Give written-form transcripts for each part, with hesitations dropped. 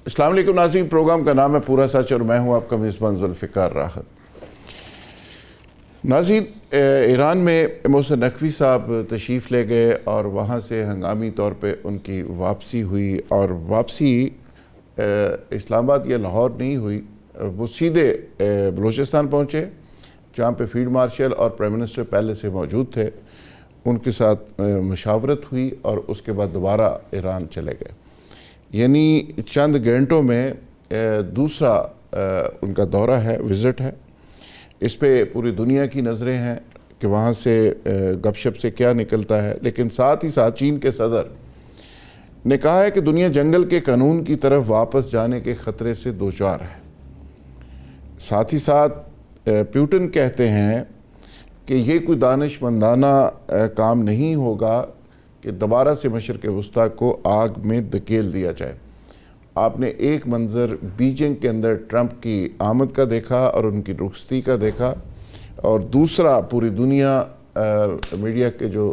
السلام علیکم ناظرین، پروگرام کا نام ہے پورا سچ اور میں ہوں آپ کا میزبان ذوالفقار راحت۔ ناظرین، ایران میں محسن نقوی صاحب تشریف لے گئے اور وہاں سے ہنگامی طور پہ ان کی واپسی ہوئی، اور واپسی اسلام آباد یا لاہور نہیں ہوئی، وہ سیدھے بلوچستان پہنچے جہاں پہ فیلڈ مارشل اور پرائم منسٹر پہلے سے موجود تھے، ان کے ساتھ مشاورت ہوئی اور اس کے بعد دوبارہ ایران چلے گئے۔ یعنی چند گھنٹوں میں دوسرا ان کا دورہ ہے، وزٹ ہے۔ اس پہ پوری دنیا کی نظریں ہیں کہ وہاں سے گپ شپ سے کیا نکلتا ہے، لیکن ساتھ ہی ساتھ چین کے صدر نے کہا ہے کہ دنیا جنگل کے قانون کی طرف واپس جانے کے خطرے سے دوچار ہے۔ ساتھ ہی ساتھ پیوٹن کہتے ہیں کہ یہ کوئی دانش مندانہ کام نہیں ہوگا کہ دوبارہ سے مشرق وسطیٰ کو آگ میں دھکیل دیا جائے۔ آپ نے ایک منظر بیجنگ کے اندر ٹرمپ کی آمد کا دیکھا اور ان کی رخصتی کا دیکھا، اور دوسرا پوری دنیا میڈیا کے جو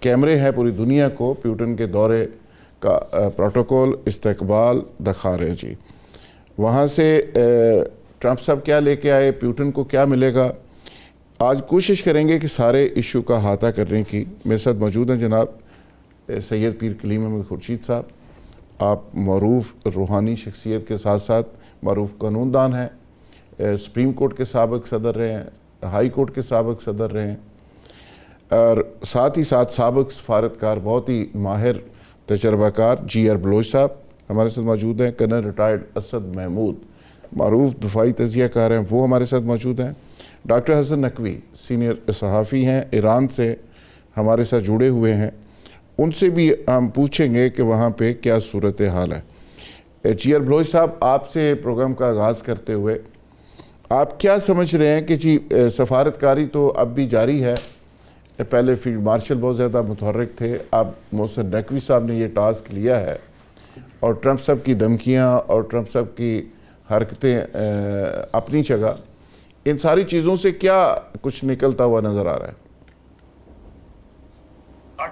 کیمرے ہیں پوری دنیا کو پیوٹن کے دورے کا پروٹوکول استقبال دکھا رہے ہیں۔ جی وہاں سے ٹرمپ صاحب کیا لے کے آئے، پیوٹن کو کیا ملے گا، آج کوشش کریں گے کہ سارے ایشو کا احاطہ کرنے کی۔ میرے ساتھ موجود ہیں جناب سید پیر کلیم احمد خورشید صاحب، آپ معروف روحانی شخصیت کے ساتھ ساتھ معروف قانون دان ہیں، سپریم کورٹ کے سابق صدر رہے ہیں، ہائی کورٹ کے سابق صدر رہے ہیں، اور ساتھ ہی ساتھ سابق سفارتکار، بہت ہی ماہر تجربہ کار جی آر بلوچ صاحب ہمارے ساتھ موجود ہیں، کرنل ریٹائرڈ اسد محمود معروف دفاعی تجزیہ کار ہیں، وہ ہمارے ساتھ موجود ہیں، ڈاکٹر حسن نقوی سینئر صحافی ہیں، ایران سے ہمارے ساتھ جڑے ہوئے ہیں، ان سے بھی ہم پوچھیں گے کہ وہاں پہ کیا صورتحال ہے۔ جی آر بلوچ صاحب، آپ سے پروگرام کا آغاز کرتے ہوئے آپ کیا سمجھ رہے ہیں کہ جی سفارتکاری تو اب بھی جاری ہے، پہلے فیلڈ مارشل بہت زیادہ متحرک تھے، اب محسن نقوی صاحب نے یہ ٹاسک لیا ہے، اور ٹرمپ صاحب کی دھمکیاں اور ٹرمپ صاحب کی حرکتیں اپنی جگہ، ان ساری چیزوں سے کیا کچھ نکلتا ہوا نظر آ رہا ہے؟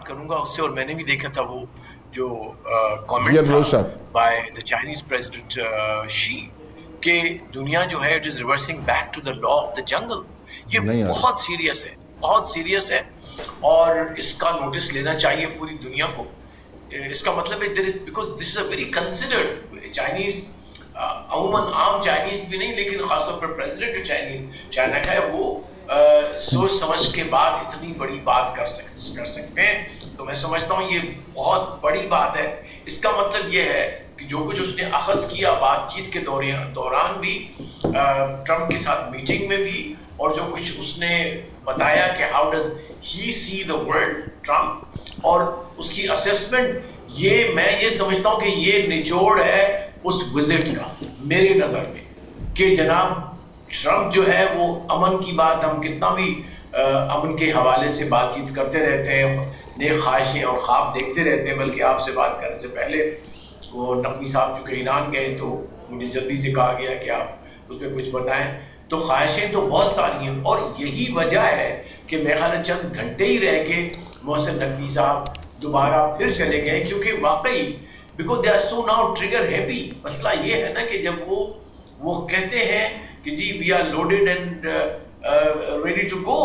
کروں گا اس سے، اور میں نے بھی دیکھا تھا وہ جو کامنٹ تھا by the Chinese president Xi کہ دنیا جو ہے it is reversing back to the law of the jungle. یہ بہت سیریس ہے، بہت سیریس ہے، اور اس کا نوٹس لینا چاہیے پوری دنیا کو۔ اس کا مطلب ہے because this is a very considered Chinese, عموماً عام چائنیز بھی نہیں لیکن خاص طور پر پریزیڈنٹ چائنیز چائنا کا ہے، وہ سوچ سمجھ کے بعد اتنی بڑی بات کر سکتے ہیں، تو میں سمجھتا ہوں یہ بہت بڑی بات ہے۔ اس کا مطلب یہ ہے کہ جو کچھ اس نے اخذ کیا بات چیت کے دوران بھی، ٹرمپ کے ساتھ میٹنگ میں بھی، اور جو کچھ اس نے بتایا کہ how does he see the world Trump, اور اس کی اسیسمنٹ، یہ میں یہ سمجھتا ہوں کہ یہ نچوڑ ہے اس وزٹ کا میرے نظر میں، کہ جناب ٹرمپ جو ہے وہ امن کی بات، ہم کتنا بھی امن کے حوالے سے بات چیت کرتے رہتے ہیں، نیک خواہشیں اور خواب دیکھتے رہتے ہیں، بلکہ آپ سے بات کرنے سے پہلے وہ نقوی صاحب چونکہ ایران گئے تو مجھے جلدی سے کہا گیا کہ آپ اس پہ کچھ بتائیں، تو خواہشیں تو بہت ساری ہیں، اور یہی وجہ ہے کہ میرے خیال چند گھنٹے ہی رہ کے محسن نقوی صاحب دوبارہ پھر چلے گئے، کیونکہ واقعی because they are so now trigger happy. مسئلہ یہ ہے نا کہ جب وہ کہتے ہیں کہ جی we are loaded and ready to go,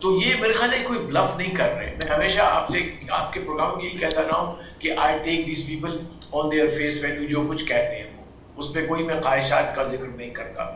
تو یہ میرے خیال ہے کوئی بلف نہیں کر رہے۔ میں ہمیشہ آپ سے آپ کے پروگرام میں یہی کہتا رہا ہوں کہ I take these people on their face value, جو کچھ کہتے ہیں وہ اس پہ کوئی میں خواہشات کا ذکر نہیں کرتا۔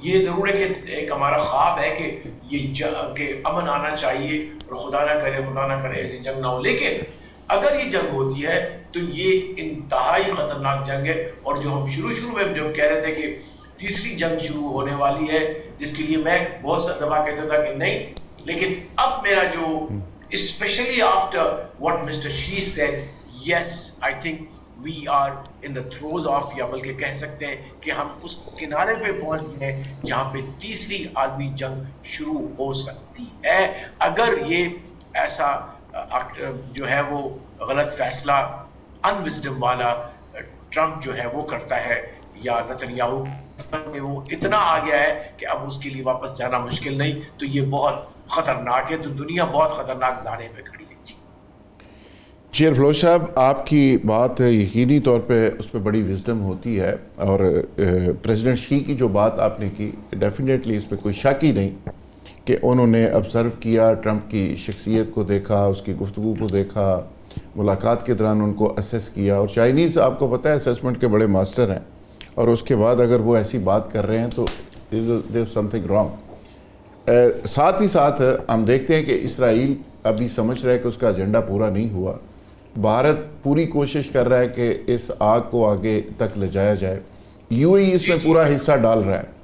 یہ ضرور ہے کہ ایک ہمارا خواب ہے کہ یہ کہ امن آنا چاہیے، اور خدا نہ کرے ایسی جنگ نہ ہو، لیکن اگر یہ جنگ ہوتی ہے تو یہ انتہائی خطرناک جنگ ہے، اور جو ہم شروع میں جو کہہ رہے تھے کہ تیسری جنگ شروع ہونے والی ہے، جس کے لیے میں بہت سا دفعہ کہتا تھا کہ نہیں، لیکن اب میرا جو especially after what mister Xi said, yes I think we are in the throes of, یا بلکہ کہہ سکتے ہیں کہ ہم اس کنارے پہ پہنچ گئے ہیں جہاں پہ تیسری عالمی جنگ شروع ہو سکتی ہے، اگر یہ ایسا جو ہے وہ غلط فیصلہ ان وزڈم والا ٹرمپ جو ہے وہ کرتا ہے، یا نتنیاہو کہ وہ اتنا آ گیا ہے کہ اب اس کے لیے واپس جانا مشکل نہیں، تو یہ بہت خطرناک ہے، تو دنیا بہت خطرناک دھارے پہ کھڑی ہے۔ شیر فلوش صاحب، آپ کی بات یقینی طور پہ اس پہ بڑی وزڈم ہوتی ہے، اور پریزیڈنٹ شی کی جو بات آپ نے کی ڈیفینیٹلی اس پہ کوئی شک ہی نہیں کہ انہوں نے آبزرو کیا، ٹرمپ کی شخصیت کو دیکھا، اس کی گفتگو کو دیکھا، ملاقات کے دوران ان کو اسیس کیا. اور چائنیز آپ کو پتہ ہے اسیسمنٹ کے بڑے ماسٹر ہیں، اور اس کے بعد اگر وہ ایسی بات کر رہے ہیں تو دیر از سم تھنگ رانگ. ساتھ ہی ساتھ ہم دیکھتے ہیں کہ اسرائیل ابھی سمجھ رہا ہے کہ اس کا ایجنڈا پورا نہیں ہوا. بھارت پوری کوشش کر رہا ہے کہ اس آگ کو آگے تک لے جایا جائے. یو اے ای اس میں پورا حصہ ڈال رہا ہے.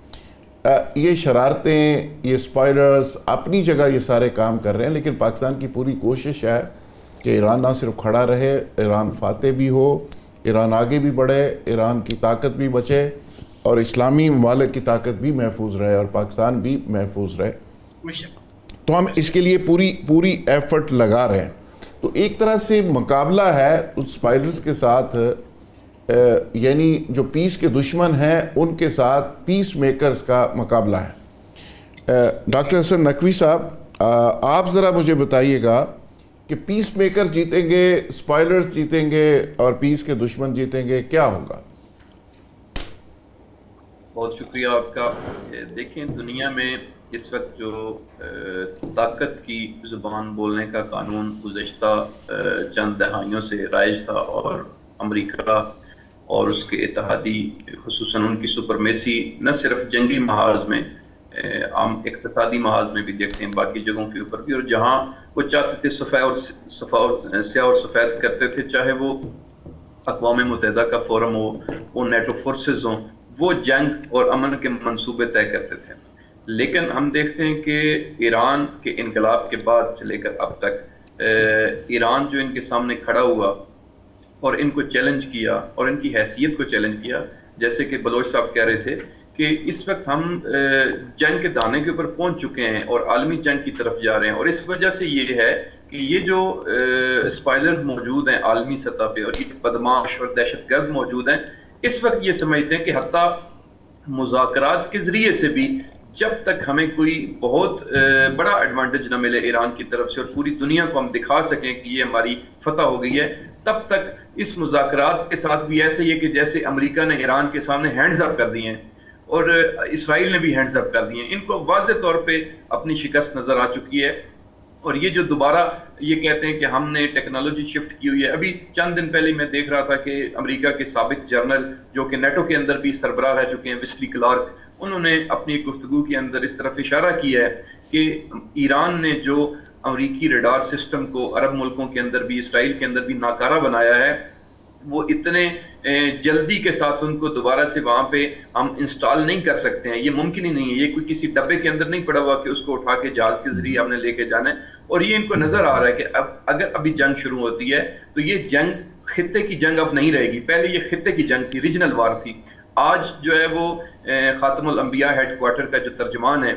یہ شرارتیں، یہ اسپائلرز اپنی جگہ یہ سارے کام کر رہے ہیں، لیکن پاکستان کی پوری کوشش ہے کہ ایران نہ صرف کھڑا رہے، ایران فاتح بھی ہو، ایران آگے بھی بڑھے، ایران کی طاقت بھی بچے، اور اسلامی ممالک کی طاقت بھی محفوظ رہے، اور پاکستان بھی محفوظ رہے. تو ہم اس کے لیے پوری ایفرٹ لگا رہے ہیں. تو ایک طرح سے مقابلہ ہے اس اسپائلرز کے ساتھ، یعنی جو پیس کے دشمن ہیں ان کے ساتھ پیس میکرز کا مقابلہ ہے. ڈاکٹر حسن نقوی صاحب، آپ ذرا مجھے بتائیے گا کہ پیس میکر جیتیں گے، اسپائلرز جیتیں گے، اور پیس کے دشمن جیتیں گے، کیا ہوگا؟ بہت شکریہ آپ کا. دیکھیں، دنیا میں اس وقت جو طاقت کی زبان بولنے کا قانون گزشتہ چند دہائیوں سے رائج تھا، اور امریکہ اور اس کے اتحادی خصوصاً ان کی سپرمیسی نہ صرف جنگی محاذ میں، عام اقتصادی محاذ میں بھی دیکھتے ہیں، باقی جگہوں کے اوپر بھی، اور جہاں وہ چاہتے تھے سیاہ اور سفید کرتے تھے، چاہے وہ اقوام متحدہ کا فورم ہو، وہ نیٹو فورسز ہوں، وہ جنگ اور امن کے منصوبے طے کرتے تھے. لیکن ہم دیکھتے ہیں کہ ایران کے انقلاب کے بعد سے لے کر اب تک ایران جو ان کے سامنے کھڑا ہوا اور ان کو چیلنج کیا اور ان کی حیثیت کو چیلنج کیا، جیسے کہ بلوچ صاحب کہہ رہے تھے کہ اس وقت ہم جنگ کے دانے کے اوپر پہنچ چکے ہیں اور عالمی جنگ کی طرف جا رہے ہیں. اور اس وجہ سے یہ ہے کہ یہ جو اسپائلر موجود ہیں عالمی سطح پہ، اور یہ بدماش اور دہشت گرد موجود ہیں، اس وقت یہ سمجھتے ہیں کہ حتیٰ مذاکرات کے ذریعے سے بھی جب تک ہمیں کوئی بہت بڑا ایڈوانٹیج نہ ملے ایران کی طرف سے، اور پوری دنیا کو ہم دکھا سکیں کہ یہ ہماری فتح ہو گئی ہے، تب تک اس مذاکرات کے ساتھ بھی ایسے ہی ہے کہ جیسے امریکہ نے ایران کے سامنے ہینڈز اپ کر دیے ہیں اور اسرائیل نے بھی ہینڈز اپ کر دیے ہیں. ان کو واضح طور پہ اپنی شکست نظر آ چکی ہے. اور یہ جو دوبارہ یہ کہتے ہیں کہ ہم نے ٹیکنالوجی شفٹ کی ہوئی ہے، ابھی چند دن پہلے میں دیکھ رہا تھا کہ امریکہ کے سابق جنرل جو کہ نیٹو کے اندر بھی سربراہ رہ چکے ہیں، ویسلی کلارک، انہوں نے اپنی گفتگو کے اندر اس طرف اشارہ کیا ہے کہ ایران نے جو امریکی ریڈار سسٹم کو عرب ملکوں کے اندر بھی، اسرائیل کے اندر بھی ناکارہ بنایا ہے، وہ اتنے جلدی کے ساتھ ان کو دوبارہ سے وہاں پہ ہم انسٹال نہیں کر سکتے ہیں. یہ ممکن ہی نہیں ہے. یہ کوئی کسی ڈبے کے اندر نہیں پڑا ہوا کہ اس کو اٹھا کے جہاز کے ذریعے ہم نے لے کے جانا ہے. اور یہ ان کو نظر آ رہا ہے کہ اب اگر ابھی جنگ شروع ہوتی ہے تو یہ جنگ خطے کی جنگ اب نہیں رہے گی. پہلے یہ خطے کی جنگ تھی، ریجنل وار تھی. آج جو ہے وہ خاتم الانبیاء ہیڈ کوارٹر کا جو ترجمان ہے،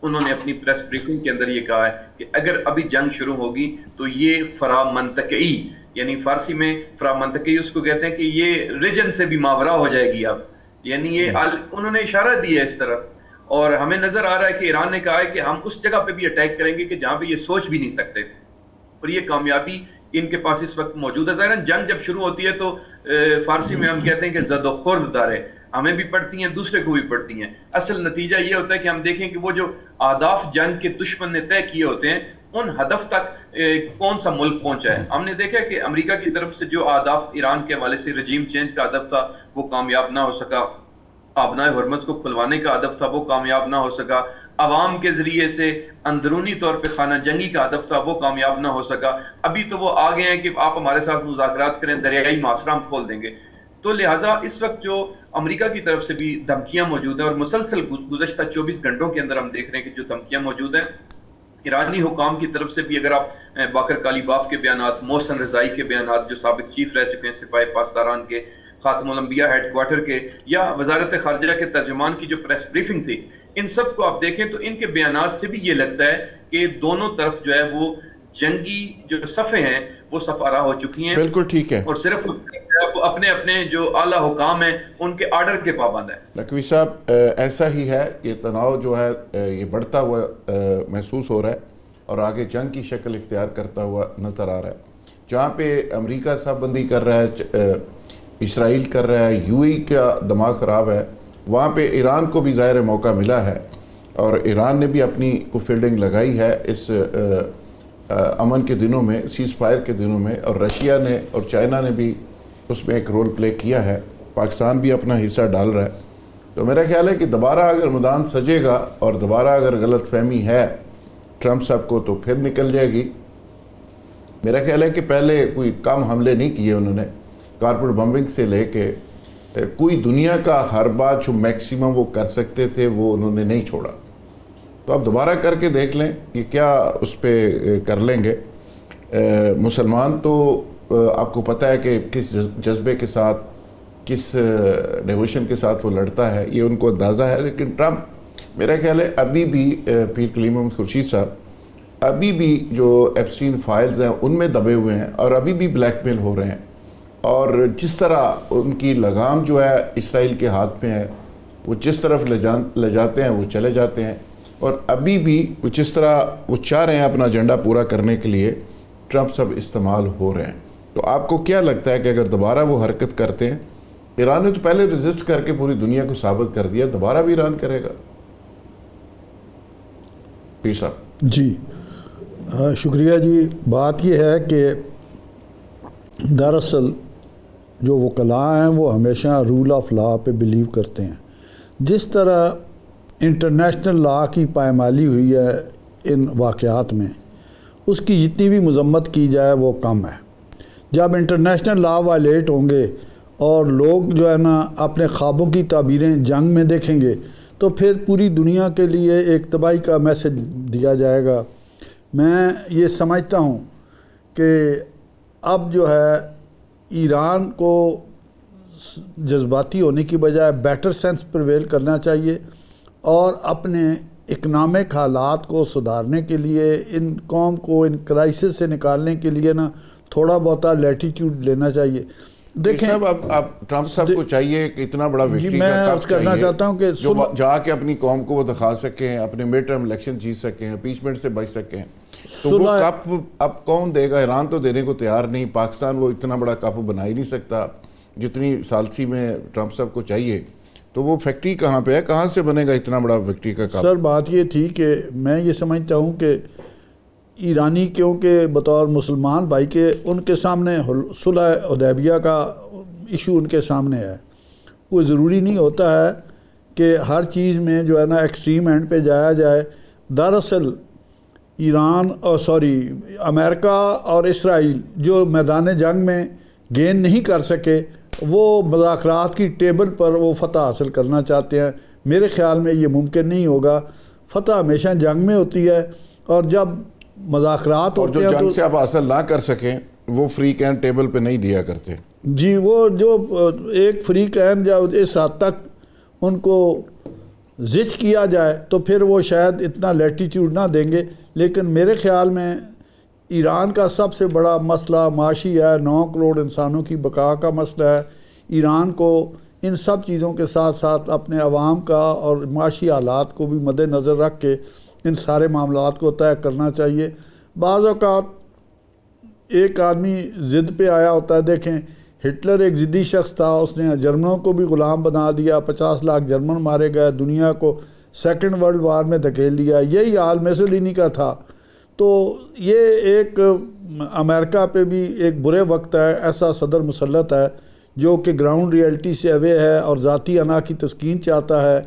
انہوں نے اپنی پریس بریفنگ کے اندر یہ کہا ہے کہ اگر ابھی جنگ شروع ہوگی تو یہ فرامنطقی، یعنی فارسی میں فرامنطقی اس کو کہتے ہیں کہ یہ ریجن سے بھی ماورا ہو جائے گی اب. یعنی یہ انہوں نے اشارہ دیا ہے اس طرف. اور ہمیں نظر آ رہا ہے کہ ایران نے کہا ہے کہ ہم اس جگہ پہ بھی اٹیک کریں گے کہ جہاں پہ یہ سوچ بھی نہیں سکتے. اور یہ کامیابی ان کے پاس اس وقت موجود ہے. ظاہراً جنگ جب شروع ہوتی ہے تو فارسی میں ہم کہتے ہیں کہ زد و خورد دارے، ہمیں بھی پڑتی ہیں، دوسرے کو بھی پڑتی ہیں. اصل نتیجہ یہ ہوتا ہے کہ ہم دیکھیں کہ وہ جو اہداف جنگ کے دشمن نے طے کیے ہوتے ہیں، ان ہدف تک کون سا ملک پہنچا ہے. ہم نے دیکھا کہ امریکہ کی طرف سے جو اہداف ایران کے حوالے سے رجیم چینج کا ہدف تھا وہ کامیاب نہ ہو سکا. آبنائے ہرمز کو کھلوانے کا ہدف تھا وہ کامیاب نہ ہو سکا. عوام کے ذریعے سے اندرونی طور پہ خانہ جنگی کا ہدف تھا وہ کامیاب نہ ہو سکا. ابھی تو وہ آگے ہیں کہ آپ ہمارے ساتھ مذاکرات کریں، دریائی معاصرہ ہم کھول دیں گے. تو لہٰذا اس وقت جو امریکہ کی طرف سے بھی دھمکیاں موجود ہیں، اور مسلسل گزشتہ 24 گھنٹوں کے اندر ہم دیکھ رہے ہیں کہ جو دھمکیاں موجود ہیں ایرانی حکام کی طرف سے بھی، اگر آپ باقر کالیباف کے بیانات، محسن رضائی کے بیانات جو سابق چیف رہ چکے ہیں سپاہی پاسداران کے، خاتم الانبیاء ہیڈ کوارٹر کے، یا وزارت خارجہ کے ترجمان کی جو پریس بریفنگ تھی، ان سب کو آپ دیکھیں تو ان کے بیانات سے بھی یہ لگتا ہے کہ دونوں طرف جو ہے وہ جنگی جو صفیں ہیں وہ صفارہ ہو چکی ہیں. بالکل ٹھیک ہے. اور صرف اپنے اپنے جو اعلیٰ حکام ہیں ان کے آرڈر کے پابند ہیں. نقوی صاحب، ایسا ہی ہے. یہ تناؤ جو ہے یہ بڑھتا ہوا محسوس ہو رہا ہے اور آگے جنگ کی شکل اختیار کرتا ہوا نظر آ رہا ہے. جہاں پہ امریکہ صاحب بندی کر رہا ہے، اسرائیل کر رہا ہے، یو اے کا دماغ خراب ہے، وہاں پہ ایران کو بھی ظاہر موقع ملا ہے اور ایران نے بھی اپنی کو فیلڈنگ لگائی ہے اس امن کے دنوں میں، سیز فائر کے دنوں میں، اور رشیا نے اور چائنا نے بھی اس میں ایک رول پلے کیا ہے، پاکستان بھی اپنا حصہ ڈال رہا ہے۔ تو میرا خیال ہے کہ دوبارہ اگر میدان سجے گا اور دوبارہ اگر غلط فہمی ہے ٹرمپ صاحب کو تو پھر نکل جائے گی۔ میرا خیال ہے کہ پہلے کوئی کم حملے نہیں کیے انہوں نے، کارپوریٹ بمبنگ سے لے کے کوئی دنیا کا ہر بات جو میکسیمم وہ کر سکتے تھے وہ انہوں نے نہیں چھوڑا۔ تو آپ دوبارہ کر کے دیکھ لیں کہ کیا اس پہ کر لیں گے۔ مسلمان تو آپ کو پتہ ہے کہ کس جذبے کے ساتھ، کس ڈیووشن کے ساتھ وہ لڑتا ہے، یہ ان کو اندازہ ہے۔ لیکن ٹرمپ میرا خیال ہے ابھی بھی پیر کلیم محمد خورشید صاحب ابھی بھی جو ایپسٹین فائلز ہیں ان میں دبے ہوئے ہیں اور ابھی بھی بلیک میل ہو رہے ہیں، اور جس طرح ان کی لگام جو ہے اسرائیل کے ہاتھ میں ہے، وہ جس طرف لے جاتے ہیں وہ چلے جاتے ہیں، اور ابھی بھی جس طرح وہ چاہ رہے ہیں اپنا ایجنڈا پورا کرنے کے لیے ٹرمپ سب استعمال ہو رہے ہیں۔ تو آپ کو کیا لگتا ہے کہ اگر دوبارہ وہ حرکت کرتے ہیں، ایران نے تو پہلے ریزسٹ کر کے پوری دنیا کو ثابت کر دیا، دوبارہ بھی ایران کرے گا؟ پیر صاحب جی شکریہ جی۔ بات یہ ہے کہ دراصل جو وکلاء ہیں وہ ہمیشہ رول آف لا پہ بلیو کرتے ہیں۔ جس طرح انٹرنیشنل لا کی پائمالی ہوئی ہے ان واقعات میں، اس کی جتنی بھی مذمت کی جائے وہ کم ہے۔ جب انٹرنیشنل لا وائلیٹ ہوں گے اور لوگ جو ہے نا اپنے خوابوں کی تعبیریں جنگ میں دیکھیں گے تو پھر پوری دنیا کے لیے ایک تباہی کا میسج دیا جائے گا۔ میں یہ سمجھتا ہوں کہ اب جو ہے ایران کو جذباتی ہونے کی بجائے بیٹر سینس پریویل کرنا چاہیے، اور اپنے اکنامک حالات کو سدھارنے کے لیے، ان قوم کو ان کرائسس سے نکالنے کے لیے نا تھوڑا بہت لیٹیٹیوڈ لینا چاہیے۔ دیکھیں صاحب اب ٹرمپ صاحب کو چاہیے کہ اتنا بڑا وکٹری کا کپ کرنا چاہتا ہوں کہ جو جا کے اپنی قوم کو وہ دکھا سکیں، اپنے میڈ ٹرم الیکشن جیت سکیں، امپیچمنٹ سے بچ سکیں، تو وہ کپ اب کون دے گا؟ ایران تو دینے کو تیار نہیں، پاکستان وہ اتنا بڑا کپ بنا ہی نہیں سکتا جتنی ثالثی میں ٹرمپ صاحب کو چاہیے، تو وہ فیکٹری کہاں پہ ہے؟ کہاں سے بنے گا اتنا بڑا وکٹری کا کپ؟ سر بات یہ تھی کہ میں یہ سمجھتا ہوں کہ ایرانی کیونکہ بطور مسلمان بھائی کے ان کے سامنے صلح حدیبیہ کا ایشو ان کے سامنے ہے، وہ ضروری نہیں ہوتا ہے کہ ہر چیز میں جو ہے نا ایکسٹریم اینڈ پہ جایا جائے۔ دراصل امریکہ اور اسرائیل جو میدان جنگ میں گین نہیں کر سکے، وہ مذاکرات کی ٹیبل پر وہ فتح حاصل کرنا چاہتے ہیں۔ میرے خیال میں یہ ممکن نہیں ہوگا۔ فتح ہمیشہ جنگ میں ہوتی ہے، اور جب مذاکرات اور جو جنگ سے آپ حاصل نہ کر سکیں وہ فری کین ٹیبل پہ نہیں دیا کرتے۔ جی وہ جو ایک فری کین جب اس حد تک ان کو زچ کیا جائے تو پھر وہ شاید اتنا لیٹیٹیوڈ نہ دیں گے۔ لیکن میرے خیال میں ایران کا سب سے بڑا مسئلہ معاشی ہے، 9 کروڑ انسانوں کی بقا کا مسئلہ ہے۔ ایران کو ان سب چیزوں کے ساتھ ساتھ اپنے عوام کا اور معاشی حالات کو بھی مد نظر رکھ کے ان سارے معاملات کو طے کرنا چاہیے۔ بعض اوقات ایک آدمی ضد پہ آیا ہوتا ہے۔ دیکھیں ہٹلر ایک ضدی شخص تھا، اس نے جرمنوں کو بھی غلام بنا دیا، 50 لاکھ جرمن مارے گئے، دنیا کو سیکنڈ ورلڈ وار میں دھکیل دیا۔ یہی حال میسولینی کا تھا۔ تو یہ ایک امریکہ پہ بھی ایک برے وقت ہے، ایسا صدر مسلط ہے جو کہ گراؤنڈ ریئلٹی سے اوے ہے اور ذاتی انا کی تسکین چاہتا ہے۔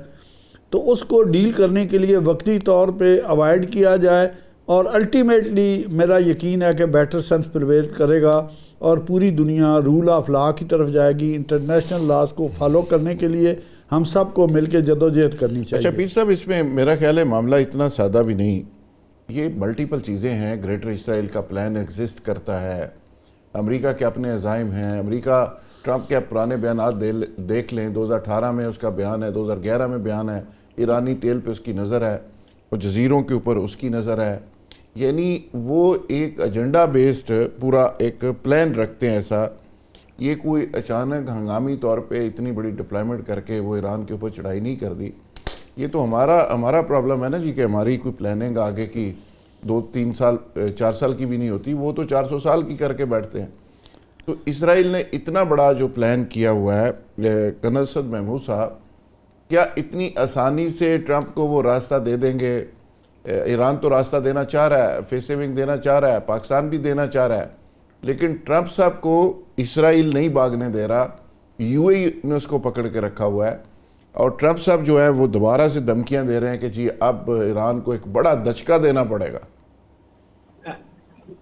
تو اس کو ڈیل کرنے کے لیے وقتی طور پہ اوائڈ کیا جائے، اور الٹیمیٹلی میرا یقین ہے کہ بیٹر سینس پریویل کرے گا اور پوری دنیا رول آف لا کی طرف جائے گی۔ انٹرنیشنل لاز کو فالو کرنے کے لیے ہم سب کو مل کے جدوجہد کرنی چاہیے۔ اچھا پیر صاحب، اس میں میرا خیال ہے معاملہ اتنا سادہ بھی نہیں، یہ ملٹیپل چیزیں ہیں۔ گریٹر اسرائیل کا پلان ایگزسٹ کرتا ہے، امریکہ کے اپنے عزائم ہیں۔ امریکہ ٹرمپ کے پرانے بیانات دیکھ لیں، 2018 میں اس کا بیان ہے، 2011 میں بیان ہے، ایرانی تیل پہ اس کی نظر ہے، اور جزیروں کے اوپر اس کی نظر ہے۔ یعنی وہ ایک ایجنڈا بیسڈ پورا ایک پلان رکھتے ہیں ایسا۔ یہ کوئی اچانک ہنگامی طور پہ اتنی بڑی ڈپلائمنٹ کر کے وہ ایران کے اوپر چڑھائی نہیں کر دی۔ یہ تو ہمارا پرابلم ہے نا جی، کہ ہماری کوئی پلاننگ آگے کی 2-3 سال 4 سال کی بھی نہیں ہوتی, وہ تو 400 سال کی کر کے بیٹھتے ہیں. تو اسرائیل نے اتنا بڑا جو پلان کیا ہوا ہے, کرنل اسد محمود صاحب, کیا اتنی آسانی سے ٹرمپ کو وہ راستہ دے دیں گے؟ ایران تو راستہ دینا چاہ رہا ہے, فیس سیونگ دینا چاہ رہا ہے, پاکستان بھی دینا چاہ رہا ہے, لیکن ٹرمپ صاحب کو اسرائیل نہیں بھاگنے دے رہا, یو اے ای نے اس کو پکڑ کے رکھا ہوا ہے, اور ٹرمپ صاحب جو ہے وہ دوبارہ سے دھمکیاں دے رہے ہیں کہ جی اب ایران کو ایک بڑا دھچکا دینا پڑے گا.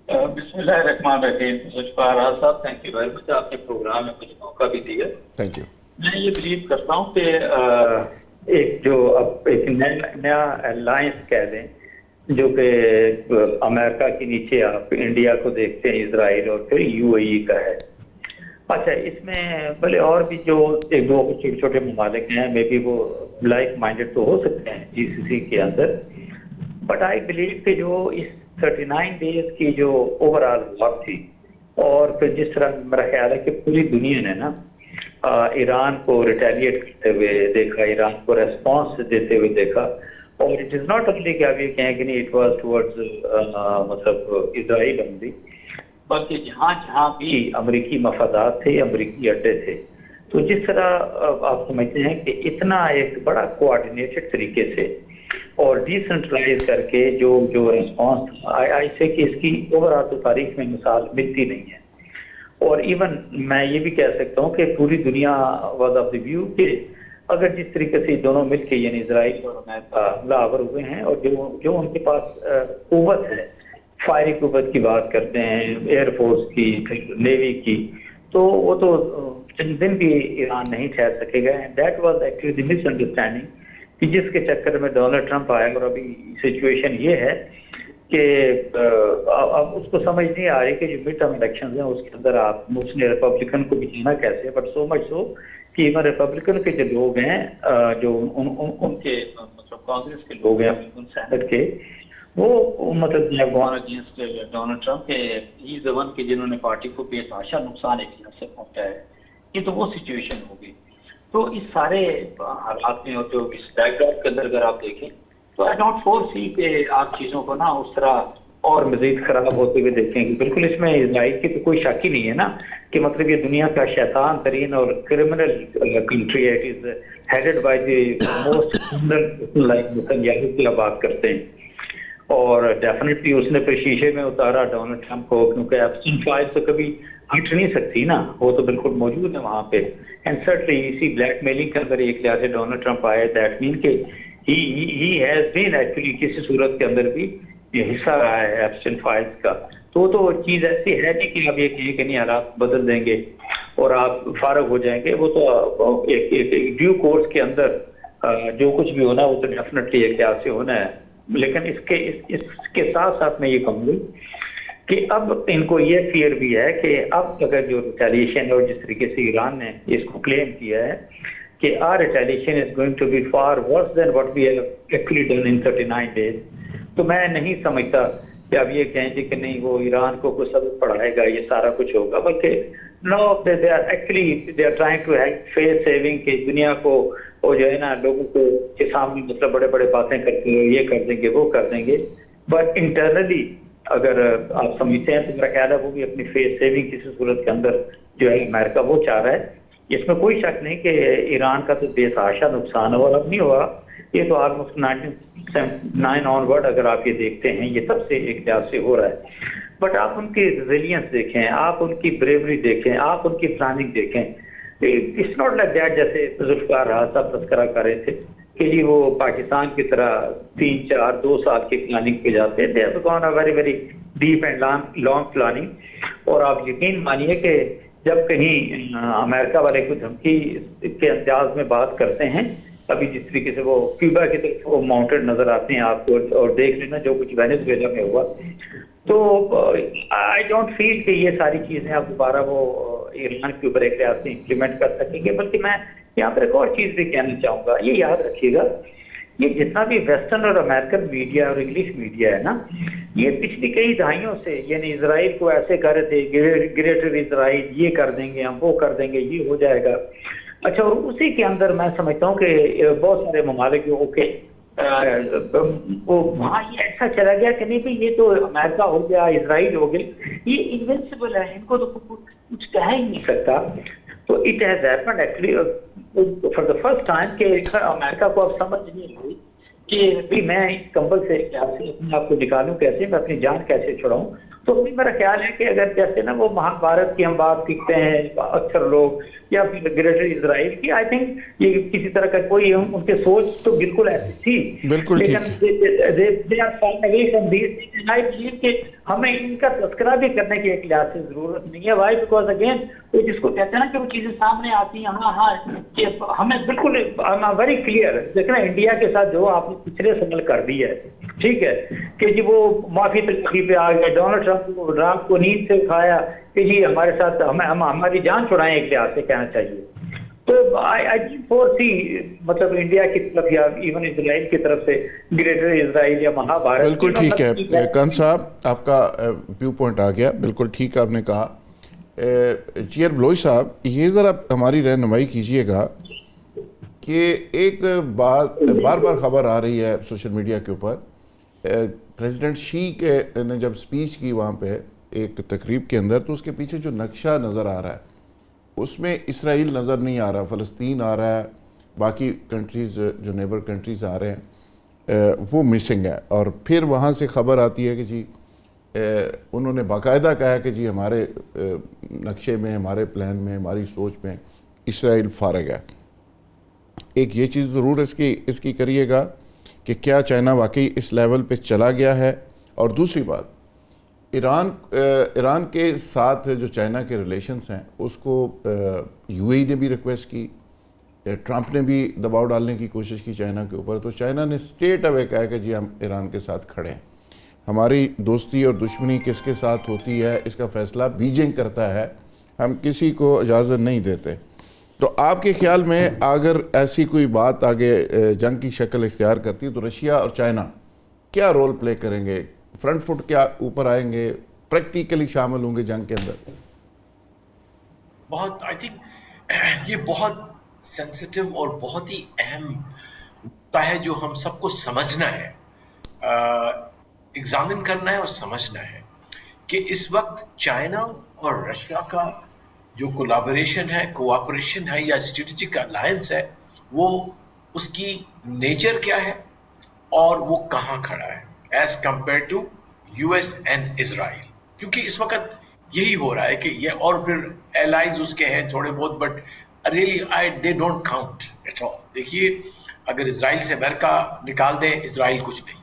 بسم اللہ الرحمن الرحیم. راز صاحب تھینک یو ویری مچ, آپ کے پروگرام میں کچھ موقع بھی دیا. Thank you. میں یہ بلیو کرتا ہوں کہ ایک جو اب ایک نیا الائنس کہہ دیں جو کہ امریکہ کے نیچے آپ انڈیا کو دیکھتے ہیں, اسرائیل اور پھر یو اے ای کا ہے. اچھا, اس میں بھلے اور بھی جو ایک دو چھوٹے چھوٹے ممالک ہیں, مے بی وہ لائک مائنڈڈ تو ہو سکتے ہیں جی سی سی کے اندر, بٹ آئی بلیو کہ جو اس 39 ڈیز کی جو اوور آل وقت تھی, اور پھر جس طرح میرا خیال ہے کہ پوری دنیا نے نا ایران کو ریٹیلیٹ کرتے ہوئے دیکھا, ایران کو ریسپانس دیتے ہوئے دیکھا, اور اٹ از ناٹ اونلی کہ آپ یہ کہیں کہ نہیں اٹ واز ٹورڈز مطلب اسرائیل اونلی, بلکہ جہاں جہاں بھی امریکی مفادات تھے, امریکی اڈے تھے, تو جس طرح آپ سمجھتے ہیں کہ اتنا ایک بڑا کوآرڈینیٹڈ طریقے سے اور ڈی سینٹرلائز کر کے جو ریسپانس آئی سے کہ اس کی اوور آل تو تاریخ میں مثال ملتی نہیں ہے. اور ایون میں یہ بھی کہہ سکتا ہوں کہ پوری دنیا واز آف دی ویو کہ اگر جس طریقے سے دونوں مل کے یعنی اسرائیل اور امریکہ حملہ آور ہوئے ہیں, اور جو ان کے پاس قوت ہے, فائری قوت کی بات کرتے ہیں, ایئر فورس کی, نیوی کی, تو وہ تو چند دن بھی ایران نہیں ٹھہر سکے گا. That was actually the misunderstanding کہ جس کے چکر میں ڈونلڈ ٹرمپ آئے, اور ابھی سچویشن یہ ہے کہ اب اس کو سمجھ نہیں آ رہی کہ جو مڈ ٹرم الیکشنز ہیں اس کے اندر آپ اس نے ریپبلکن کو بھی جینا کیسے, بٹ سو مچ سو کہ ایون ریپبلکن کے جو لوگ ہیں, جو ان کے مطلب کانگریس کے لوگ ہیں, سینٹ کے, وہ مطلب گوان اگینسٹ ڈونلڈ ٹرمپ کے ہی زبان کے جنہوں نے پارٹی کو بے تحاشا نقصان ایک طرف سے پہنچا ہے. یہ تو وہ سچویشن ہوگی. تو اس سارے حالات میں ہوتے ہو اس بیک ڈراپ کے اندر اگر آپ دیکھیں تو آئی ڈونٹ فور سی کہ آپ چیزوں کو نا اس طرح اور مزید خراب ہوتے ہوئے دیکھیں گے. بالکل اس میں اسرائیل کی تو کوئی شک ہی نہیں ہے نا کہ مطلب یہ دنیا کا شیطان ترین اور کرمنل کنٹری ہے. It is headed by the most criminal like Netanyahu کی بات کرتے ہیں, اور ڈیفینیٹلی اس نے پھر شیشے میں اتارا ڈونلڈ ٹرمپ کو, کیونکہ ایبسٹین فائل تو کبھی ہٹ نہیں سکتی نا, وہ تو بالکل موجود ہے وہاں پہ. اینڈ سرٹنلی اسی بلیک میلنگ کے اندر ایک لحاظ سے ڈونلڈ ٹرمپ آئے, دیٹ مین کہ ہی ہیز بین ایکچولی کسی صورت کے اندر بھی یہ حصہ رہا ہے ایبسٹین فائلز کا. تو چیز ایسی ہے نہیں کہ آپ یہ کہیں کہ نہیں حالات بدل دیں گے اور آپ فارغ ہو جائیں گے. وہ تو ایک ڈیو کورس کے اندر جو کچھ بھی ہونا وہ تو ڈیفینیٹلی ایک لحاظ سے ہونا ہے. لیکن اس کے ساتھ ساتھ میں یہ کہوں گی کہ اب ان کو یہ فیئر بھی ہے کہ اب اگر جو ریٹیلیشن اور جس طریقے سے ایران نے اس کو کلیم کیا ہے کہ our retaliation is going to be far worse than what we have actually done in 39 days, تو میں نہیں سمجھتا کہ اب یہ کہیں کہ نہیں وہ ایران کو کوئی سبق پڑھائے گا, یہ سارا کچھ ہوگا, بلکہ no, they are trying to help face saving کہ دنیا کو وہ جو ہے نا لوگوں کو کے سامنے مطلب بڑے بڑے باتیں کرتے ہیں, یہ کر دیں گے وہ کر دیں گے, بٹ انٹرنلی اگر آپ سمجھتے ہیں تو میرا خیال ہے وہ بھی اپنی فیس سیونگ کسی صورت کے اندر جو ہے امریکہ وہ چاہ رہا ہے. اس میں کوئی شک نہیں کہ ایران کا تو بے تحاشا نقصان ہوا, اور اب نہیں ہوا, یہ تو آلموسٹ 1979 آن ورڈ اگر آپ یہ دیکھتے ہیں یہ سب سے ایک لحاظ سے ہو رہا ہے. بٹ آپ ان کی ریزیلینس دیکھیں, آپ ان کی بریوری دیکھیں, آپ ان کی پلاننگ دیکھیں. اٹس ناٹ لائک دیٹ جیسے ذوالفقار راز صاحب تذکرہ کر رہے تھے کہ جی وہ پاکستان کی طرح 3-4-2 سال کی پلاننگ پہ جاتے تھے. اب کون very very deep and long planning. اور آپ یقین مانیے کہ جب کہیں امریکہ والے کو دھمکی کے انداز میں بات کرتے ہیں, ابھی جس طریقے سے وہ کیوبا کی طرف وہ ماؤنٹڈ نظر آتے ہیں آپ کو, اور دیکھ لینا جو کچھ وینیزویلا میں ہوا, تو آئی ڈونٹ فیل کہ یہ ساری چیزیں آپ دوبارہ وہ ایران کے اوپر ایک لحاظ سے امپلیمنٹ کر سکیں گے. بلکہ میں یہاں پر ایک اور چیز بھی کہنا چاہوں گا, یہ یاد رکھیے گا یہ جتنا بھی ویسٹرن اور امریکن میڈیا اور انگلش میڈیا ہے نا, یہ پچھلی کئی دہائیوں سے یعنی اسرائیل کو ایسے کر رہے تھے, گریٹر اسرائیل یہ کر دیں گے, ہم وہ کر دیں گے, یہ ہو جائے گا. اچھا, اور اسی کے اندر میں سمجھتا ہوں کہ بہت سارے ممالک جو اوکے وہ وہاں یہ ایسا چلا گیا کہ نہیں بھائی یہ تو امریکہ ہو گیا، اسرائیل ہو گیا، یہ انوینسیبل ہے، ان کو تو کچھ کہہ ہی نہیں سکتا. تو it has happened actually for the first time کہ امریکہ کو اب سمجھ نہیں آئی کہ بھی میں اس کمبل سے کیسے اپنے آپ کو نکالوں، کیسے میں اپنی جان کیسے چھڑاؤں. تو میرا خیال ہے کہ اگر جیسے نا وہ مہابھارت کی ہم بات سیکھتے ہیں اکثر لوگ یا پھر گریٹر اسرائیل کی، آئی تھنک یہ کسی طرح کا کوئی ان کی سوچ تو بالکل ایسی تھی، بالکل لیکن کہ ہمیں ان کا تذکرہ بھی کرنے کی ایک لحاظ سے ضرورت نہیں ہے. وائی بیکاز اگین وہ جس کو کہتے ہیں نا کہ وہ چیزیں سامنے آتی ہیں، ہاں کہ ہمیں بالکل ویری کلیئر دیکھنا انڈیا کے ساتھ جو آپ نے پچھلے سمل کر دی ہے، ٹھیک ہے کہ جی وہ معافی تلقی پہ آ گئے، ڈونلڈ ٹرمپ کو رات کو نیند سے اٹھایا کہ جی ہمارے ساتھ ہماری جان چھڑائیں، ایک لحاظ سے کہنا چاہیے. تو آئی فور سی مطلب انڈیا کی طرف یا ایون اسرائیل کی طرف سے گریٹر اسرائیل یا مہابھارت. بالکل ٹھیک ہے کان صاحب، آپ کا ویو پوائنٹ آ گیا، بالکل ٹھیک آپ نے کہا. چیئر بلوچ صاحب، یہ ذرا ہماری رہنمائی کیجئے گا کہ ایک بات بار بار خبر آ رہی ہے سوشل میڈیا کے اوپر، پریزیڈنٹ شی کے نے جب سپیچ کی وہاں پہ ایک تقریب کے اندر، تو اس کے پیچھے جو نقشہ نظر آ رہا ہے اس میں اسرائیل نظر نہیں آ رہا، فلسطین آ رہا ہے، باقی کنٹریز جو نیبر کنٹریز آ رہے ہیں وہ مسنگ ہے. اور پھر وہاں سے خبر آتی ہے کہ جی انہوں نے باقاعدہ کہا کہ جی ہمارے نقشے میں، ہمارے پلان میں، ہماری سوچ میں اسرائیل فارغ ہے. ایک یہ چیز ضرور اس کی کریے گا کہ کیا چائنا واقعی اس لیول پہ چلا گیا ہے. اور دوسری بات، ایران کے ساتھ جو چائنا کے ریلیشنز ہیں اس کو یو اے ای نے بھی ریکویسٹ کی، ٹرمپ نے بھی دباؤ ڈالنے کی کوشش کی چائنا کے اوپر. تو چائنا نے اسٹریٹ اوے کہا کہ جی ہم ایران کے ساتھ کھڑے ہیں، ہماری دوستی اور دشمنی کس کے ساتھ ہوتی ہے اس کا فیصلہ بیجنگ کرتا ہے، ہم کسی کو اجازت نہیں دیتے. تو آپ کے خیال میں اگر ایسی کوئی بات آگے جنگ کی شکل اختیار کرتی ہے تو رشیا اور چائنا کیا رول پلے کریں گے؟ فرنٹ فٹ کیا اوپر آئیں گے، پریکٹیکلی شامل ہوں گے جنگ کے اندر؟ بہت آئی تھنک یہ بہت سینسٹیو اور بہت ہی اہم نقطہ ہے جو ہم سب کو سمجھنا ہے، ایگزامن کرنا ہے اور سمجھنا ہے کہ اس وقت چائنا اور رشیا کا جو کولابوریشن ہے، کوآپریشن ہے یا اسٹریٹجک الائنس ہے، وہ اس کی نیچر کیا ہے اور وہ کہاں کھڑا ہے as compare to U S and Israel. کیونکہ اس وقت یہی ہو رہا ہے کہ یہ، اور پھر ایلائز اس کے ہیں تھوڑے بہت، but really they don't count at all. دیکھیے اگر اسرائیل سے امریکہ نکال دیں اسرائیل کچھ نہیں،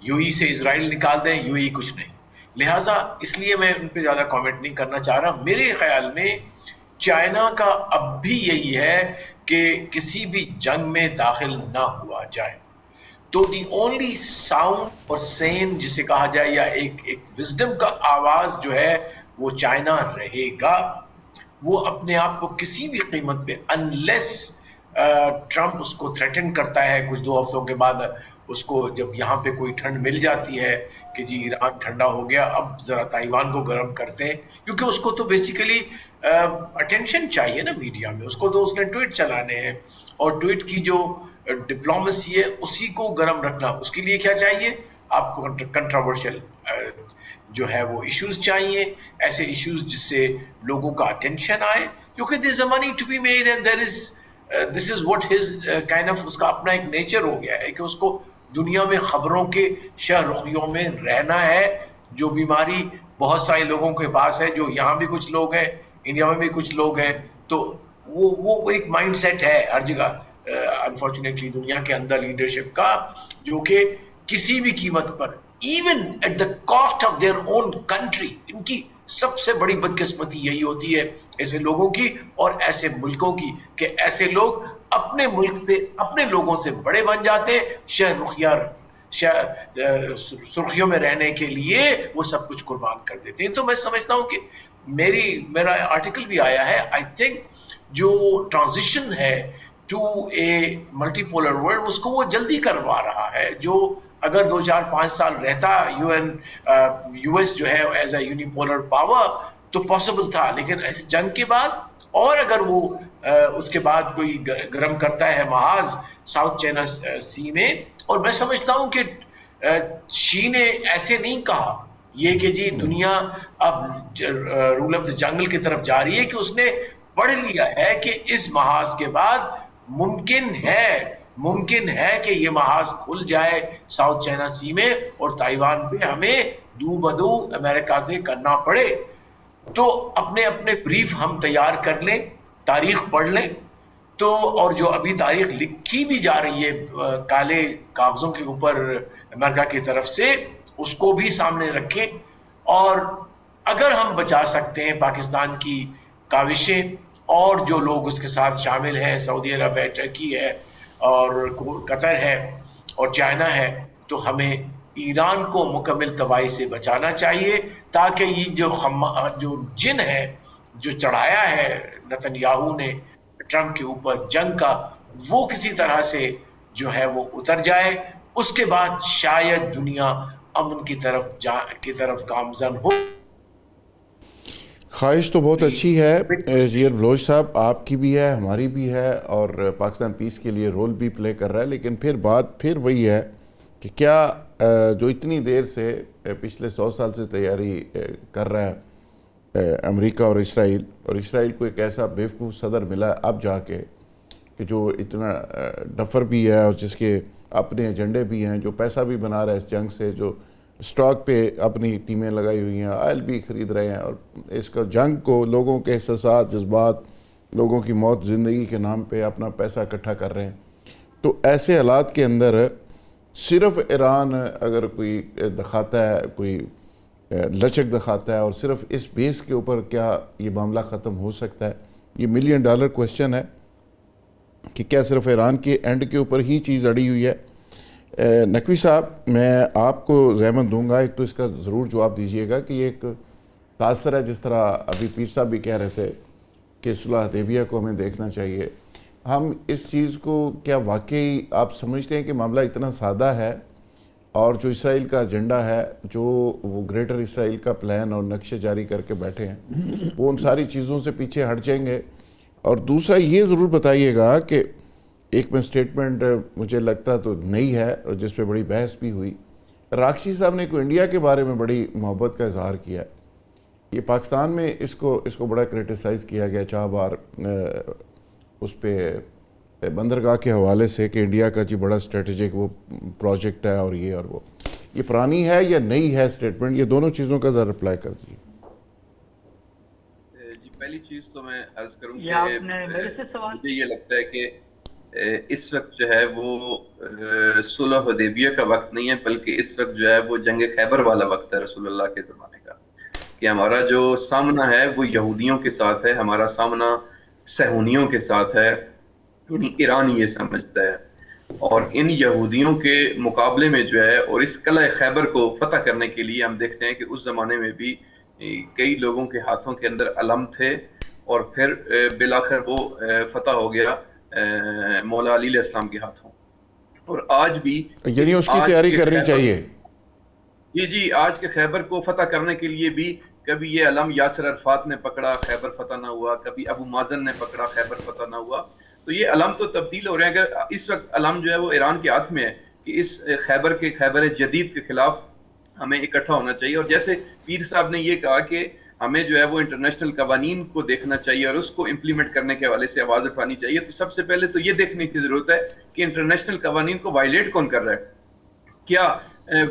یو ای سے اسرائیل نکال دیں یو ای کچھ نہیں. لہٰذا اس لیے میں ان پہ زیادہ کامنٹ نہیں کرنا چاہ رہا. میرے خیال میں چائنا کا اب بھی یہی ہے کہ کسی بھی جنگ میں داخل نہ ہوا جائے. تو دی اونلی ساؤنڈ اور سین جسے کہا جائے یا ایک وزڈم کا آواز جو ہے وہ چائنا رہے گا. وہ اپنے آپ کو کسی بھی قیمت پہ انلیس ٹرمپ اس کو تھریٹن کرتا ہے کچھ 2 ہفتوں کے بعد، اس کو جب یہاں پہ کوئی ٹھنڈ مل جاتی ہے کہ جی ایران ٹھنڈا ہو گیا اب ذرا تائیوان کو گرم کرتے ہیں، کیونکہ اس کو تو بیسیکلی اٹینشن چاہیے نا میڈیا میں، اس کو تو اس نے ٹویٹ چلانے ہیں اور ٹویٹ کی جو ڈپلومیسی ہے اسی کو گرم رکھنا. اس کے لیے کیا چاہیے آپ کو؟ کنٹراورشل جو ہے وہ ایشوز چاہیے، ایسے ایشوز جس سے لوگوں کا اٹینشن آئے، کیونکہ there is a money to be made and there is this is what his kind of, اس کا اپنا ایک نیچر ہو گیا ہے کہ اس کو دنیا میں خبروں کے شہ رخیوں میں رہنا ہے. جو بیماری بہت سارے لوگوں کے پاس ہے، جو یہاں بھی کچھ لوگ ہیں، انڈیا میں بھی کچھ لوگ ہیں، تو وہ ایک مائنڈ سیٹ ہے ہر جگہ انفارچونیٹلی دنیا کے اندر لیڈرشپ کا، جو کہ کسی بھی قیمت پر even at the cost of their own country, ان کی سب سے بڑی بدقسمتی یہی ہوتی ہے ایسے لوگوں کی اور ایسے ملکوں کی کہ ایسے لوگ اپنے ملک سے، اپنے لوگوں سے بڑے بن جاتے، سرخیوں میں رہنے کے لیے وہ سب کچھ قربان کر دیتے ہیں. تو میں سمجھتا ہوں کہ میرا آرٹیکل بھی آیا ہے، آئی تھنک جو ٹرانزیشن ہے to a multipolar world اس کو وہ جلدی کروا رہا ہے. جو اگر 2-4-5 سال رہتا یو ایس جو ہے as a uni polar power تو پاسبل تھا، لیکن اس جنگ کے بعد اور اگر وہ اس کے بعد کوئی گرم کرتا ہے محاذ ساؤتھ چائنا سی میں. اور میں سمجھتا ہوں کہ شی نے ایسے نہیں کہا یہ کہ جی دنیا اب رول آف دا جنگل کی طرف جا رہی ہے, کہ اس نے پڑھ لیا ہے کہ اس محاذ کے بعد ممکن ہے کہ یہ محاذ کھل جائے ساؤتھ چائنا سی میں اور تائیوان پہ ہمیں دو بدو امریکہ سے کرنا پڑے. تو اپنے بریف ہم تیار کر لیں, تاریخ پڑھ لیں, تو اور جو ابھی تاریخ لکھی بھی جا رہی ہے کالے کاغذوں کے اوپر امریکہ کی طرف سے, اس کو بھی سامنے رکھیں. اور اگر ہم بچا سکتے ہیں پاکستان کی کاوشیں اور جو لوگ اس کے ساتھ شامل ہیں, سعودی عرب ہے, ٹرکی ہے اور قطر ہے اور چائنا ہے, تو ہمیں ایران کو مکمل تباہی سے بچانا چاہیے, تاکہ یہ جو جن ہے جو چڑھایا ہے نتن یاہو نے ٹرمپ کے اوپر جنگ کا, وہ کسی طرح سے جو ہے وہ اتر جائے. اس کے بعد شاید دنیا امن کی طرف گامزن ہو. خواہش تو بہت اچھی ہے جیئر بلوچ صاحب, آپ کی بھی ہے, ہماری بھی ہے, اور پاکستان پیس کے لیے رول بھی پلے کر رہا ہے. لیکن بات وہی ہے کہ کیا جو اتنی دیر سے پچھلے 100 سال سے تیاری کر رہا ہے امریکہ اور اسرائیل کو ایک ایسا بیوقوف صدر ملا اب جا کے کہ جو اتنا ڈفر بھی ہے اور جس کے اپنے ایجنڈے بھی ہیں, جو پیسہ بھی بنا رہا ہے اس جنگ سے, جو سٹاک پہ اپنی ٹیمیں لگائی ہوئی ہیں, آئل بھی خرید رہے ہیں, اور اس کا جنگ کو لوگوں کے احساسات, جذبات, لوگوں کی موت زندگی کے نام پہ اپنا پیسہ اکٹھا کر رہے ہیں. تو ایسے حالات کے اندر صرف ایران اگر کوئی دکھاتا ہے, کوئی لچک دکھاتا ہے, اور صرف اس بیس کے اوپر کیا یہ معاملہ ختم ہو سکتا ہے؟ یہ $1 ملین کویسچن ہے کہ کیا صرف ایران کے اینڈ کے اوپر ہی چیز اڑی ہوئی ہے. نقوی صاحب, میں آپ کو زحمت دوں گا, ایک تو اس کا ضرور جواب دیجئے گا کہ یہ ایک تاثر ہے, جس طرح ابھی پیر صاحب بھی کہہ رہے تھے کہ صلح حدیبیہ کو ہمیں دیکھنا چاہیے. ہم اس چیز کو کیا واقعی آپ سمجھتے ہیں کہ معاملہ اتنا سادہ ہے, اور جو اسرائیل کا ایجنڈا ہے, جو وہ گریٹر اسرائیل کا پلان اور نقشے جاری کر کے بیٹھے ہیں, وہ ان ساری چیزوں سے پیچھے ہٹ جائیں گے؟ اور دوسرا یہ ضرور بتائیے گا کہ ایک میں سٹیٹمنٹ مجھے لگتا تو نہیں ہے, اور جس پہ بڑی بحث بھی ہوئی, راکشی صاحب نے کوئی انڈیا کے بارے میں بڑی محبت کا اظہار کیا. یہ پاکستان میں اس کو بڑا کرٹیسائز کیا گیا چاہ بار اس پہ بندرگاہ کے حوالے سے کہ انڈیا کا جی بڑا اسٹریٹجک وہ پروجیکٹ ہے, اور وہ یہ پرانی ہے یا نئی ہے سٹیٹمنٹ؟ یہ دونوں چیزوں کا ذرا رپلائی کر دیجیے. جی, پہلی چیز تو میں عرض کروں کہ مجھے یہ لگتا ہے کہ اس وقت جو ہے وہ صلح حدیبیہ کا وقت نہیں ہے, بلکہ اس وقت جو ہے وہ جنگ خیبر والا وقت ہے رسول اللہ کے زمانے کا. کہ ہمارا جو سامنا ہے وہ یہودیوں کے ساتھ ہے, ہمارا سامنا صہیونیوں کے ساتھ ہے, یعنی ایران یہ سمجھتا ہے. اور ان یہودیوں کے مقابلے میں جو ہے, اور اس قلعہ خیبر کو فتح کرنے کے لیے ہم دیکھتے ہیں کہ اس زمانے میں بھی کئی لوگوں کے ہاتھوں کے اندر علم تھے, اور پھر بالآخر وہ فتح ہو گیا مولا علی علیہ السلام کے ہاتھوں. اور آج بھی یعنی اس کی تیاری کرنی چاہیے. جی, آج کے خیبر کو فتح کرنے کے لیے بھی کبھی یہ علم یاسر عرفات نے پکڑا, خیبر فتح نہ ہوا, کبھی ابو مازن نے پکڑا, خیبر فتح نہ ہوا. تو یہ علم تو تبدیل ہو رہے ہیں. اگر اس وقت علم جو ہے وہ ایران کے ہاتھ میں ہے کہ اس خیبر جدید کے خلاف ہمیں اکٹھا ہونا چاہیے. اور جیسے پیر صاحب نے یہ کہا کہ ہمیں جو ہے وہ انٹرنیشنل قوانین کو دیکھنا چاہیے اور اس کو امپلیمنٹ کرنے کے حوالے سے آواز اٹھانی چاہیے. تو سب سے پہلے تو یہ دیکھنے کی ضرورت ہے کہ انٹرنیشنل قوانین کو وائلیٹ کون کر رہا ہے. کیا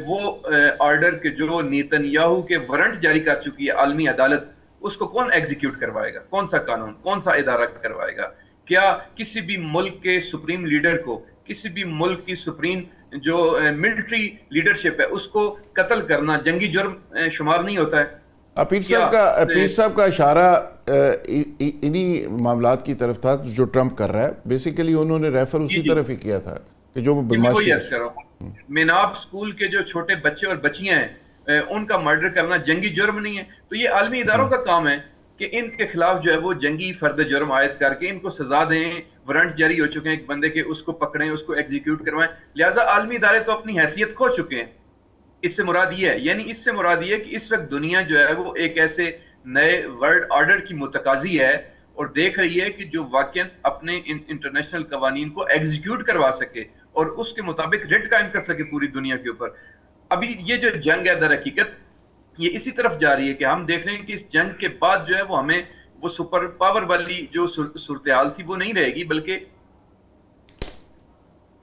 وہ آرڈر کے جو نیتن یاہو کے وارنٹ جاری کر چکی ہے عالمی عدالت, اس کو کون ایگزیکیوٹ کروائے گا؟ کون سا قانون, کون سا ادارہ کروائے گا؟ کیا کسی بھی ملک کے سپریم لیڈر کو, کسی بھی ملک کی سپریم جو ملٹری لیڈرشپ ہے, اس کو قتل کرنا جنگی جرم شمار نہیں ہوتا ہے؟ پیر صاحب کا اشارہ انہی معاملات کی طرف تھا جو ٹرمپ کر رہا ہے. بیسیکلی انہوں نے ریفر اسی طرف ہی کیا تھا کہ جو بدماشی میناب اسکول کے جو چھوٹے بچے اور بچیاں ہیں ان کا مرڈر کرنا جنگی جرم نہیں ہے. تو یہ عالمی اداروں کا کام ہے کہ ان کے خلاف جو ہے وہ جنگی فرد جرم عائد کر کے ان کو سزا دیں. وارنٹ جاری ہو چکے ہیں ایک بندے کے, اس کو پکڑیں, اس کو ایگزیکیوٹ کروائیں. لہٰذا عالمی ادارے تو اپنی حیثیت کھو چکے ہیں. اس سے مراد یہ ہے, یعنی اس سے مراد یہ ہے کہ اس وقت دنیا جو ہے وہ ایک ایسے نئے ورلڈ آرڈر کی متقاضی ہے, اور دیکھ رہی ہے کہ جو واقعاً اپنے انٹرنیشنل قوانین کو ایگزیکیوٹ کروا سکے اور اس کے مطابق ریٹ قائم کر سکے پوری دنیا کے اوپر. ابھی یہ جو جنگ ہے در حقیقت یہ اسی طرف جا رہی ہے کہ ہم دیکھ رہے ہیں کہ اس جنگ کے بعد جو ہے وہ ہمیں وہ سپر پاور والی جو صورتحال تھی وہ نہیں رہے گی، بلکہ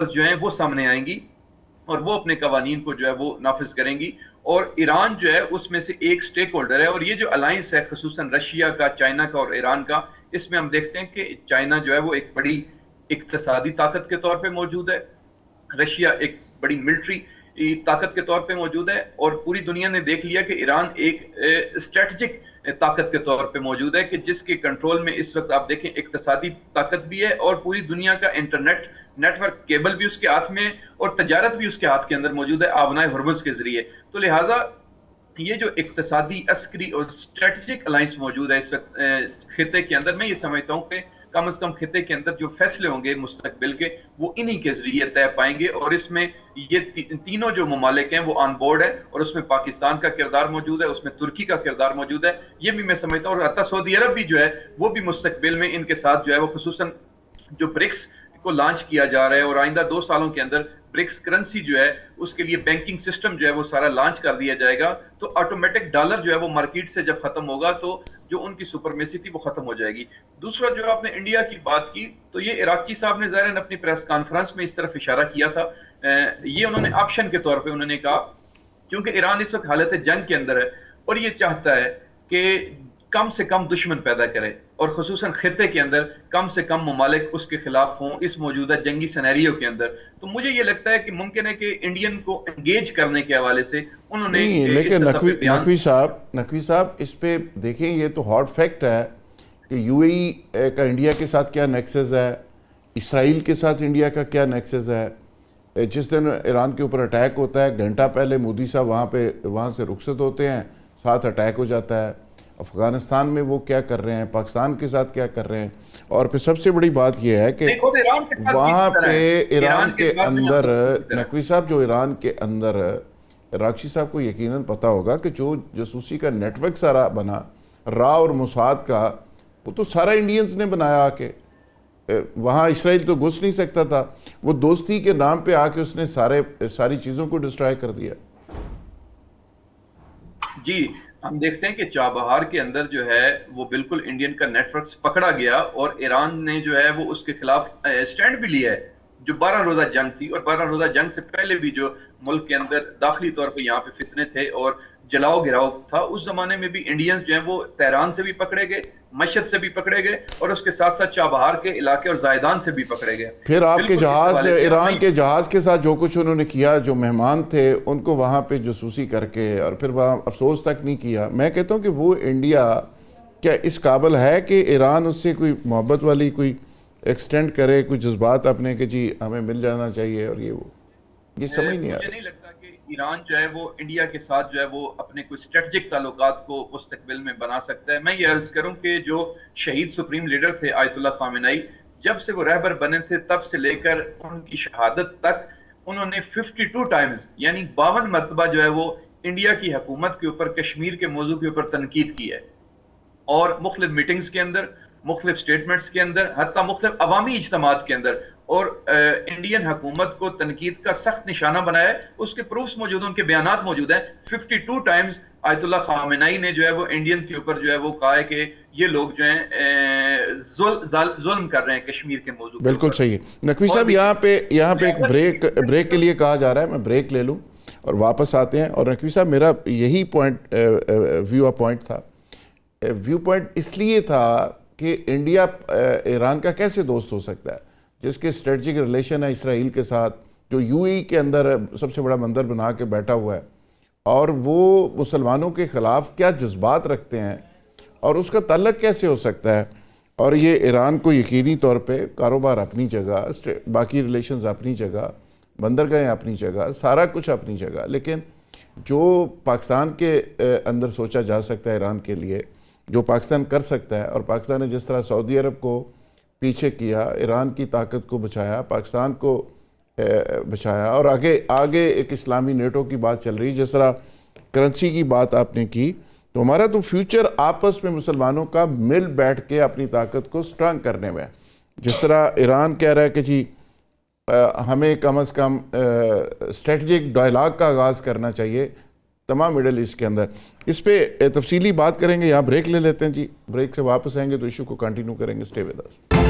جو ہیں وہ سامنے آئیں گی اور وہ اپنے قوانین کو جو ہے وہ نافذ کریں گی. اور ایران جو ہے اس میں سے ایک سٹیک ہولڈر ہے. اور یہ جو الائنس ہے خصوصاً رشیا کا، چائنا کا اور ایران کا، اس میں ہم دیکھتے ہیں کہ چائنا جو ہے وہ ایک بڑی اقتصادی طاقت کے طور پہ موجود ہے، رشیا ایک بڑی ملٹری طاقت کے طور پہ موجود ہے، اور پوری دنیا نے دیکھ لیا کہ ایران ایک اسٹریٹجک طاقت کے طور پہ موجود ہے کہ جس کے کنٹرول میں اس وقت آپ دیکھیں اقتصادی طاقت بھی ہے اور پوری دنیا کا انٹرنیٹ نیٹ ورک کیبل بھی اس کے ہاتھ میں اور تجارت بھی اس کے ہاتھ کے اندر موجود ہے آبنائے ہرمز کے ذریعے. تو لہٰذا یہ جو اقتصادی، عسکری اور اسٹریٹجک الائنس موجود ہے اس وقت خطے کے اندر، میں یہ سمجھتا ہوں کہ کم از کم خطے کے اندر جو فیصلے ہوں گے مستقبل کے وہ انہی کے ذریعے طے پائیں گے. اور اس میں یہ تینوں جو ممالک ہیں وہ آن بورڈ ہے، اور اس میں پاکستان کا کردار موجود ہے، اس میں ترکی کا کردار موجود ہے. یہ بھی میں سمجھتا ہوں، اور حتیٰ سعودی عرب بھی جو ہے وہ بھی مستقبل میں ان کے ساتھ جو ہے وہ خصوصاً جو برکس کو لانچ کیا جا رہا ہے اور آئندہ 2 سالوں کے اندر برکس کرنسی جو ہے اس کے لیے بینکنگ سسٹم جو ہے وہ سارا لانچ کر دیا جائے گا. تو آٹومیٹک ڈالر جو ہے وہ مارکیٹ سے جب ختم ہوگا تو جو ان کی سپرمیسی تھی وہ ختم ہو جائے گی. دوسرا جو آپ نے انڈیا کی بات کی تو یہ عراقچی صاحب نے ظاہراً اپنی پریس کانفرنس میں اس طرف اشارہ کیا تھا. یہ انہوں نے آپشن کے طور پہ انہوں نے کہا کیونکہ ایران اس وقت حالت جنگ کے اندر ہے اور یہ چاہتا ہے کہ کم سے کم دشمن پیدا کرے اور خصوصاً خطے کے اندر کم سے کم ممالک اس کے خلاف ہوں اس موجودہ جنگی سینیریو کے اندر. تو مجھے یہ لگتا ہے کہ ممکن ہے کہ انڈین کو انگیج کرنے کے حوالے سے انہوں نے لیکن نقوی صاحب اس پہ دیکھیں یہ تو ہارڈ فیکٹ ہے کہ یو اے ای کا انڈیا کے ساتھ کیا نیکسز ہے، اسرائیل کے ساتھ انڈیا کا کیا نیکسز ہے. جس دن ایران کے اوپر اٹیک ہوتا ہے گھنٹہ پہلے مودی صاحب وہاں سے رخصت ہوتے ہیں، ساتھ اٹیک ہو جاتا ہے. افغانستان میں وہ کیا کر رہے ہیں، پاکستان کے ساتھ کیا کر رہے ہیں. اور پھر سب سے بڑی بات یہ ہے کہ وہاں پہ ایران کے اندر نقوی صاحب جو ایران کے اندر عراقچی صاحب کو یقیناً پتہ ہوگا کہ جو جاسوسی کا نیٹ ورک سارا بنا را اور موساد کا، وہ تو سارا انڈینز نے بنایا آ کے. وہاں اسرائیل تو گھس نہیں سکتا تھا، وہ دوستی کے نام پہ آ کے اس نے ساری چیزوں کو ڈسٹرائے کر دیا. جی ہم دیکھتے ہیں کہ چابہار کے اندر جو ہے وہ بالکل انڈین کا نیٹ ورک پکڑا گیا اور ایران نے جو ہے وہ اس کے خلاف سٹینڈ بھی لیا ہے. جو 12 روزہ جنگ تھی اور 12 روزہ جنگ سے پہلے بھی جو ملک کے اندر داخلی طور پہ یہاں پہ فتنے تھے اور جلاؤ گراؤ تھا، اس زمانے میں بھی انڈینز جو ہیں وہ تہران سے بھی پکڑے گئے، مشہد سے بھی پکڑے گئے اور اس کے ساتھ ساتھ چابہار کے علاقے اور زائدان سے بھی پکڑے گئے. پھر آپ کے جہاز، ایران کے جہاز کے ساتھ جو کچھ انہوں نے کیا، جو مہمان تھے ان کو وہاں پہ جاسوسی کر کے اور پھر وہاں افسوس تک نہیں کیا. میں کہتا ہوں کہ وہ انڈیا کیا اس قابل ہے کہ ایران اس سے کوئی محبت والی کوئی ایکسٹینڈ کرے، کوئی جذبات اپنے کہ جی ہمیں مل جانا چاہیے اور یہ سمجھ نہیں آ رہا. مجھے نہیں لگتا کہ ایران جو ہے وہ انڈیا کے ساتھ جو ہے وہ اپنے کوئی اسٹریٹجک تعلقات کو مستقبل میں بنا سکتا ہے. میں یہ عرض کروں کہ جو شہید سپریم لیڈر تھے آیت اللہ خامنئی، جب سے وہ رہبر بنے تھے تب سے لے کر ان کی شہادت تک انہوں نے 52 ٹائمز یعنی 52 مرتبہ جو ہے وہ انڈیا کی حکومت کے اوپر، کشمیر کے موضوع کے اوپر تنقید کی ہے اور مختلف میٹنگز کے اندر، مختلف سٹیٹمنٹس کے اندر، حتیٰ مختلف عوامی اجتماعات کے اندر، اور انڈین حکومت کو تنقید کا سخت نشانہ بنایا ہے. اس کے پروفس موجود ہیں، ان کے بیانات موجود ہیں. 52 ٹائمز آیت اللہ خامنئی نے جو ہے وہ انڈین کے اوپر جو ہے وہ کہا ہے کہ یہ لوگ جو ہیں ظلم کر رہے ہیں کشمیر کے موضوع. بالکل صحیح. نقوی صاحب یہاں پہ ایک بریک کے لیے کہا جا رہا ہے، میں بریک لے لوں اور واپس آتے ہیں. اور نقوی صاحب میرا یہی پوائنٹ تھا، ویو پوائنٹ اس لیے تھا کہ انڈیا ایران کا کیسے دوست ہو سکتا ہے جس کے اسٹریٹجک ریلیشن ہے اسرائیل کے ساتھ، جو یو اے ای کے اندر سب سے بڑا بندر بنا کے بیٹھا ہوا ہے، اور وہ مسلمانوں کے خلاف کیا جذبات رکھتے ہیں اور اس کا تعلق کیسے ہو سکتا ہے. اور یہ ایران کو یقینی طور پہ کاروبار اپنی جگہ، باقی ریلیشنز اپنی جگہ، بندرگاہیں اپنی جگہ، سارا کچھ اپنی جگہ، لیکن جو پاکستان کے اندر سوچا جا سکتا ہے ایران کے لیے، جو پاکستان کر سکتا ہے، اور پاکستان نے جس طرح سعودی عرب کو پیچھے کیا، ایران کی طاقت کو بچایا، پاکستان کو بچایا، اور آگے ایک اسلامی نیٹو کی بات چل رہی، جس طرح کرنسی کی بات آپ نے کی، تو ہمارا تو فیوچر آپس میں مسلمانوں کا مل بیٹھ کے اپنی طاقت کو سٹرانگ کرنے میں ہے. جس طرح ایران کہہ رہا ہے کہ جی ہمیں کم از کم اسٹریٹجک ڈائلاگ کا آغاز کرنا چاہیے تمام مڈل ایسٹ کے اندر. اس پہ تفصیلی بات کریں گے. یہاں بریک لے لیتے ہیں جی, بریک سے واپس آئیں گے تو ایشو کو کنٹینیو کریں گے. Stay with us.